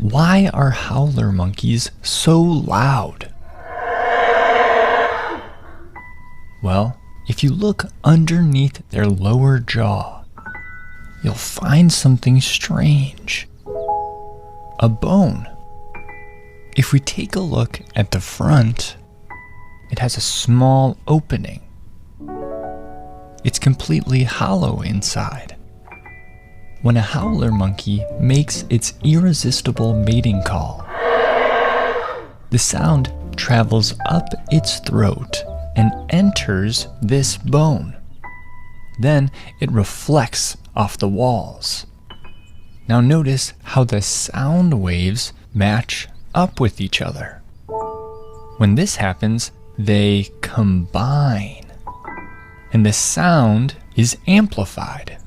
why are howler monkeys so loud? Well, if you look underneath their lower jaw, you'll find something strange. A bone. If we take a look at the front, it has a small opening. It's completely hollow inside. When a howler monkey makes its irresistible mating call, the sound travels up its throat and enters this bone. Then it reflects off the walls. Now notice how the sound waves match up with each other. When this happens, they combine, and the sound is amplified.